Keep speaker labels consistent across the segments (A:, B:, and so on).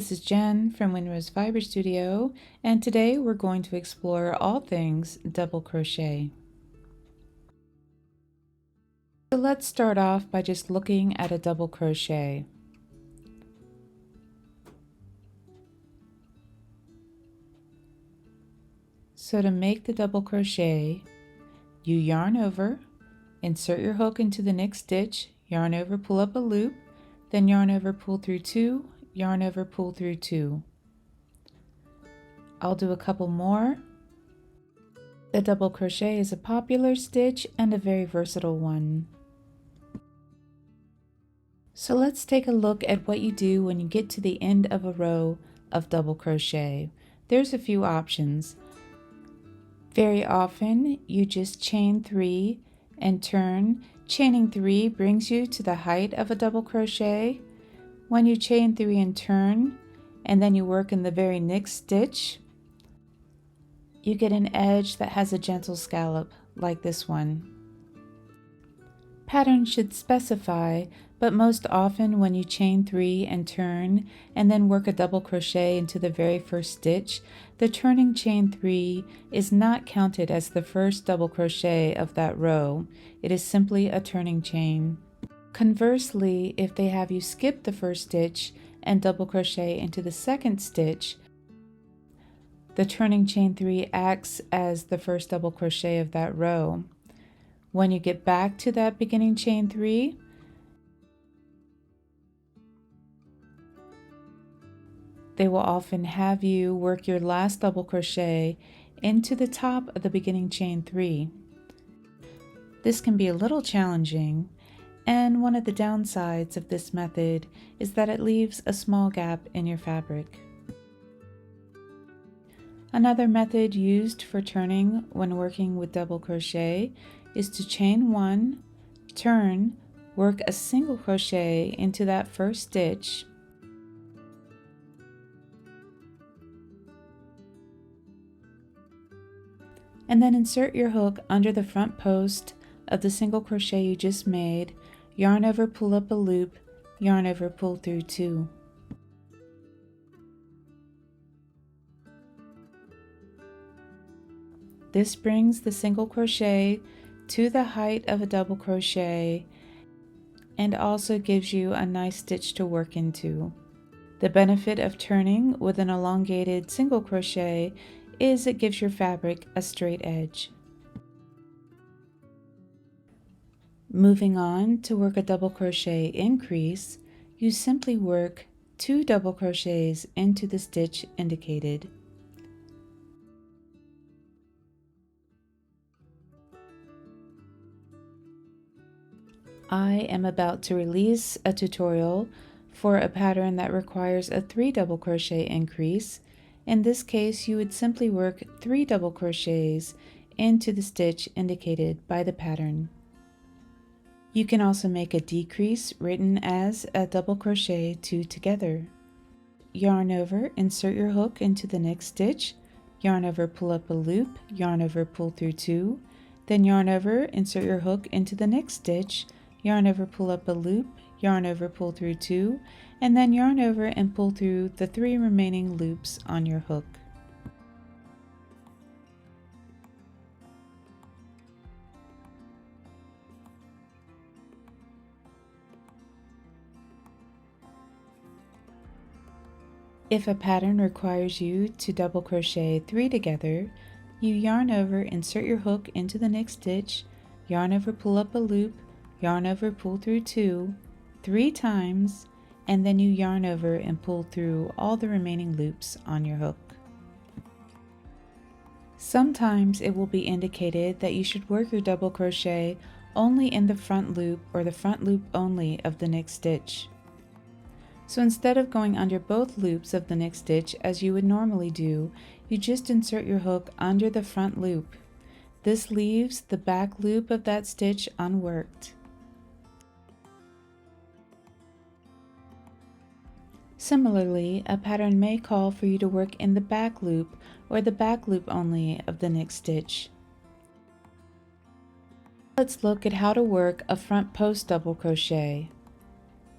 A: this is Jen from Windrose Fiber Studio, and today we're going to explore all things double crochet. So let's start off by just looking at a double crochet. So to make the double crochet, you yarn over, insert your hook into the next stitch, yarn over, pull up a loop, then yarn over, pull through 2, yarn over, pull through 2. I'll do a couple more. The double crochet is a popular stitch and a very versatile one. So let's take a look at what you do when you get to the end of a row of double crochet. There's a few options. Very often you just chain 3 and turn. Chaining 3 brings you to the height of a double crochet. When you chain 3 and turn, and then you work in the very next stitch, you get an edge that has a gentle scallop like this one. Pattern should specify, but most often when you chain 3 and turn and then work a double crochet into the very first stitch, the turning chain 3 is not counted as the first double crochet of that row. It is simply a turning chain. Conversely, if they have you skip the first stitch and double crochet into the second stitch, the turning chain 3 acts as the first double crochet of that row. When you get back to that beginning chain 3, they will often have you work your last double crochet into the top of the beginning chain 3. This can be a little challenging, and one of the downsides of this method is that it leaves a small gap in your fabric. Another method used for turning when working with double crochet is to chain 1, turn, work a single crochet into that first stitch, and then insert your hook under the front post of the single crochet you just made, yarn over, pull up a loop, yarn over, pull through 2. This brings the single crochet to the height of a double crochet and also gives you a nice stitch to work into. The benefit of turning with an elongated single crochet is it gives your fabric a straight edge. Moving on to work a double crochet increase, you simply work 2 double crochets into the stitch indicated. I am about to release a tutorial for a pattern that requires a 3 double crochet increase. In this case, you would simply work 3 double crochets into the stitch indicated by the pattern. You can also make a decrease written as a double crochet 2 together. Yarn over, insert your hook into the next stitch, yarn over, pull up a loop, yarn over, pull through 2, then yarn over, insert your hook into the next stitch, yarn over, pull up a loop, yarn over, pull through 2, and then yarn over and pull through the 3 remaining loops on your hook. If a pattern requires you to double crochet 3 together, you yarn over, insert your hook into the next stitch, yarn over, pull up a loop, yarn over, pull through 2, 3 times, and then you yarn over and pull through all the remaining loops on your hook. Sometimes it will be indicated that you should work your double crochet only in the front loop or the front loop only of the next stitch. So instead of going under both loops of the next stitch as you would normally do, you just insert your hook under the front loop. This leaves the back loop of that stitch unworked. Similarly, a pattern may call for you to work in the back loop or the back loop only of the next stitch. Let's look at how to work a front post double crochet.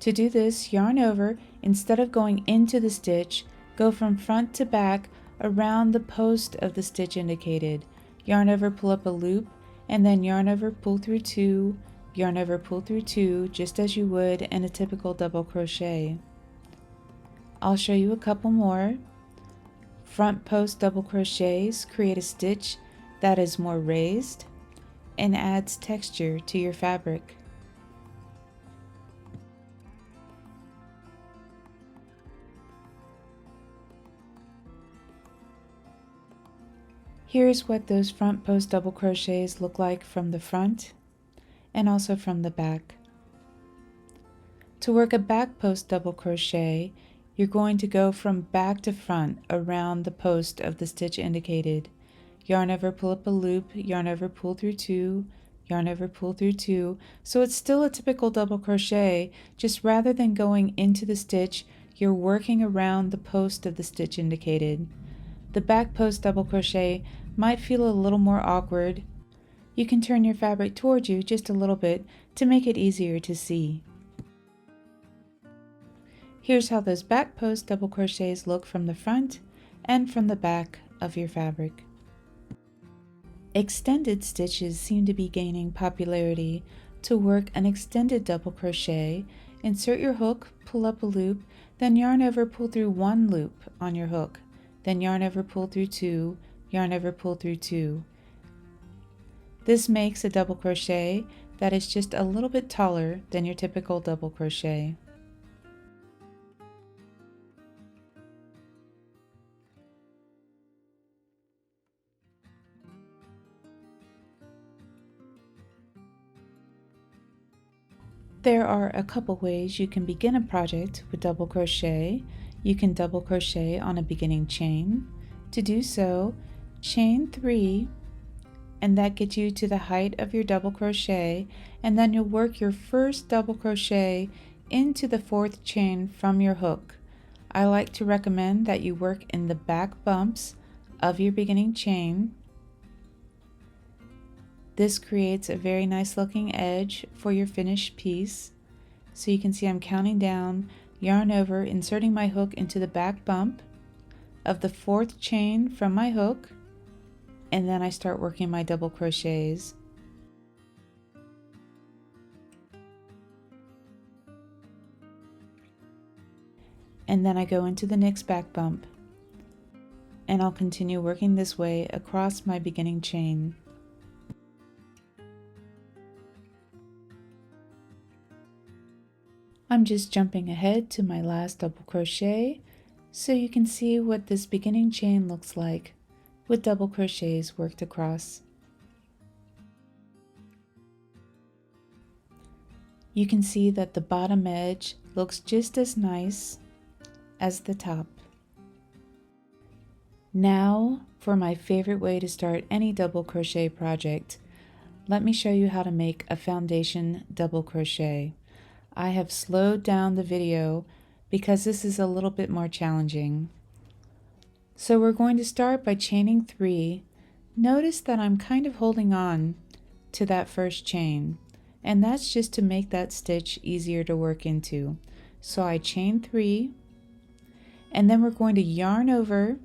A: To do this, yarn over. Instead of going into the stitch, go from front to back around the post of the stitch indicated. Yarn over, pull up a loop, and then yarn over, pull through 2, yarn over, pull through 2, just as you would in a typical double crochet. I'll show you a couple more. Front post double crochets create a stitch that is more raised and adds texture to your fabric. Here's what those front post double crochets look like from the front and also from the back. To work a back post double crochet, you're going to go from back to front around the post of the stitch indicated. Yarn over, pull up a loop, yarn over, pull through 2, yarn over, pull through 2. So it's still a typical double crochet, just rather than going into the stitch, you're working around the post of the stitch indicated. The back post double crochet might feel a little more awkward. You can turn your fabric towards you just a little bit to make it easier to see. Here's how those back post double crochets look from the front and from the back of your fabric. Extended stitches seem to be gaining popularity. To work an extended double crochet, insert your hook, pull up a loop, then yarn over, pull through 1 loop on your hook, then yarn over, pull through 2, yarn over, pull through 2. This makes a double crochet that is just a little bit taller than your typical double crochet. There are a couple ways you can begin a project with double crochet. You can double crochet on a beginning chain. To do so, chain 3, and that gets you to the height of your double crochet, and then you'll work your first double crochet into the 4th chain from your hook. I like to recommend that you work in the back bumps of your beginning chain. This creates a very nice looking edge for your finished piece. So you can see I'm counting down, yarn over, inserting my hook into the back bump of the 4th chain from my hook, and then I start working my double crochets. And then I go into the next back bump, and I'll continue working this way across my beginning chain. I'm just jumping ahead to my last double crochet so you can see what this beginning chain looks like with double crochets worked across. You can see that the bottom edge looks just as nice as the top. Now for my favorite way to start any double crochet project. Let me show you how to make a foundation double crochet. I have slowed down the video because this is a little bit more challenging. So we're going to start by chaining 3. Notice that I'm kind of holding on to that first chain, and that's just to make that stitch easier to work into. So I chain 3, and then we're going to yarn over,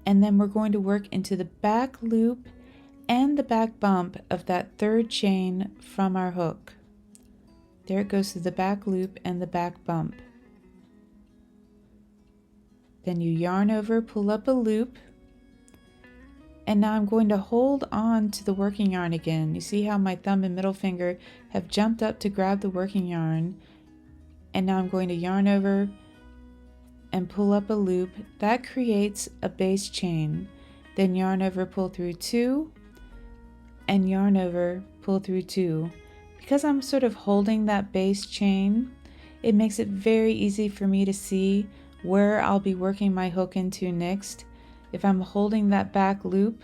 A: and then we're going to work into the back loop and the back bump of that 3rd chain from our hook. There it goes to the back loop and the back bump. Then you yarn over, pull up a loop, and now I'm going to hold on to the working yarn again. You see how my thumb and middle finger have jumped up to grab the working yarn, and now I'm going to yarn over and pull up a loop. That creates a base chain. Then yarn over, pull through 2, and yarn over, pull through 2. Because I'm sort of holding that base chain, it makes it very easy for me to see where I'll be working my hook into next. If I'm holding that back loop,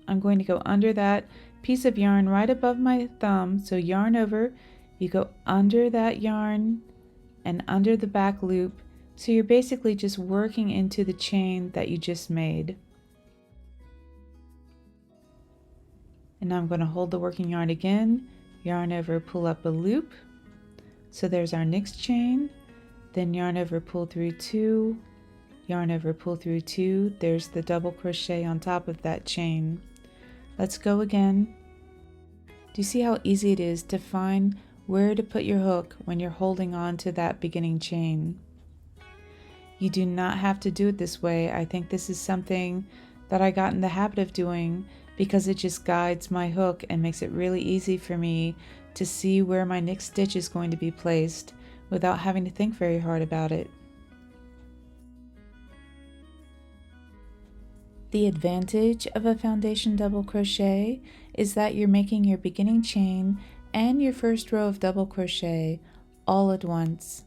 A: I'm going to go under that piece of yarn right above my thumb. So yarn over, you go under that yarn and under the back loop. So you're basically just working into the chain that you just made. And now I'm going to hold the working yarn again, yarn over, pull up a loop. So there's our next chain, then yarn over, pull through 2, yarn over, pull through 2, there's the double crochet on top of that chain. Let's go again. Do you see how easy it is to find where to put your hook when you're holding on to that beginning chain? You do not have to do it this way. I think this is something that I got in the habit of doing because it just guides my hook and makes it really easy for me to see where my next stitch is going to be placed without having to think very hard about it. The advantage of a foundation double crochet is that you're making your beginning chain and your first row of double crochet all at once.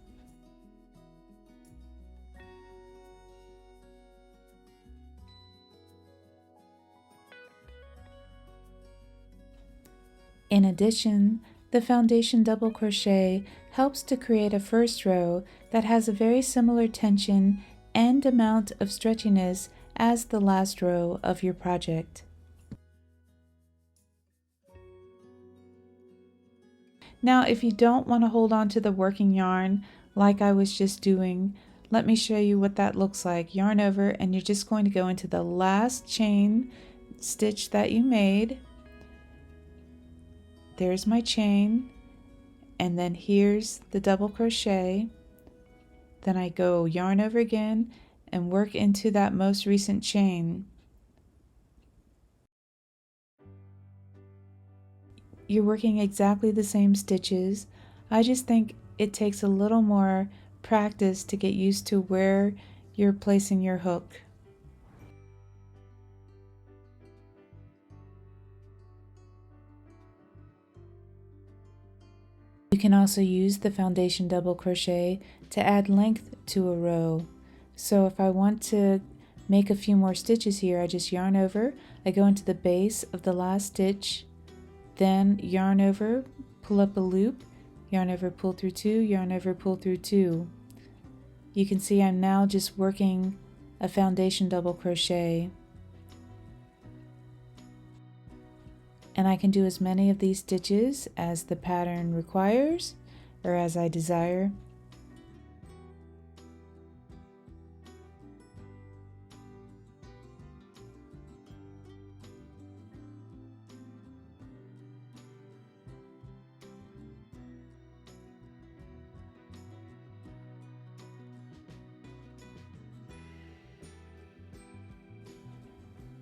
A: In addition, the foundation double crochet helps to create a first row that has a very similar tension and amount of stretchiness as the last row of your project. Now, if you don't want to hold on to the working yarn like I was just doing, let me show you what that looks like. Yarn over, and you're just going to go into the last chain stitch that you made. There's my chain, and then here's the double crochet. Then I go yarn over again and work into that most recent chain. You're working exactly the same stitches. I just think it takes a little more practice to get used to where you're placing your hook. You can also use the foundation double crochet to add length to a row. So if I want to make a few more stitches here, I just yarn over, I go into the base of the last stitch, then yarn over, pull up a loop, yarn over, pull through 2, yarn over, pull through 2. You can see I'm now just working a foundation double crochet. And I can do as many of these stitches as the pattern requires or as I desire.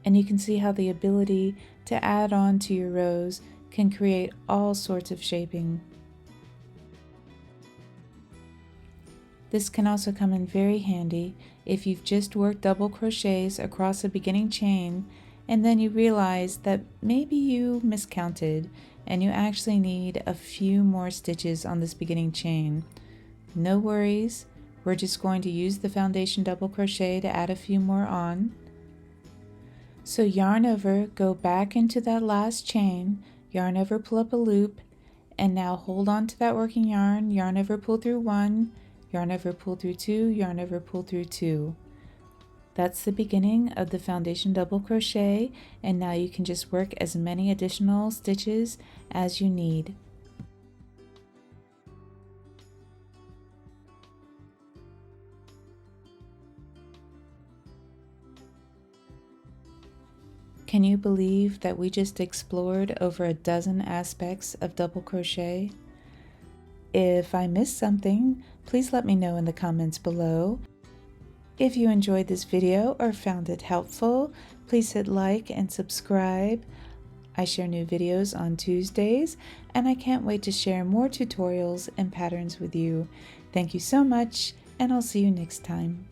A: And you can see how the ability to add on to your rows can create all sorts of shaping. This can also come in very handy if you've just worked double crochets across a beginning chain and then you realize that maybe you miscounted and you actually need a few more stitches on this beginning chain. No worries, we're just going to use the foundation double crochet to add a few more on. So yarn over, go back into that last chain, yarn over, pull up a loop, and now hold on to that working yarn, yarn over, pull through 1, yarn over, pull through 2, yarn over, pull through 2. That's the beginning of the foundation double crochet, and now you can just work as many additional stitches as you need. Can you believe that we just explored over a dozen aspects of double crochet? If I missed something, please let me know in the comments below. If you enjoyed this video or found it helpful, please hit like and subscribe. I share new videos on Tuesdays, and I can't wait to share more tutorials and patterns with you. Thank you so much, and I'll see you next time.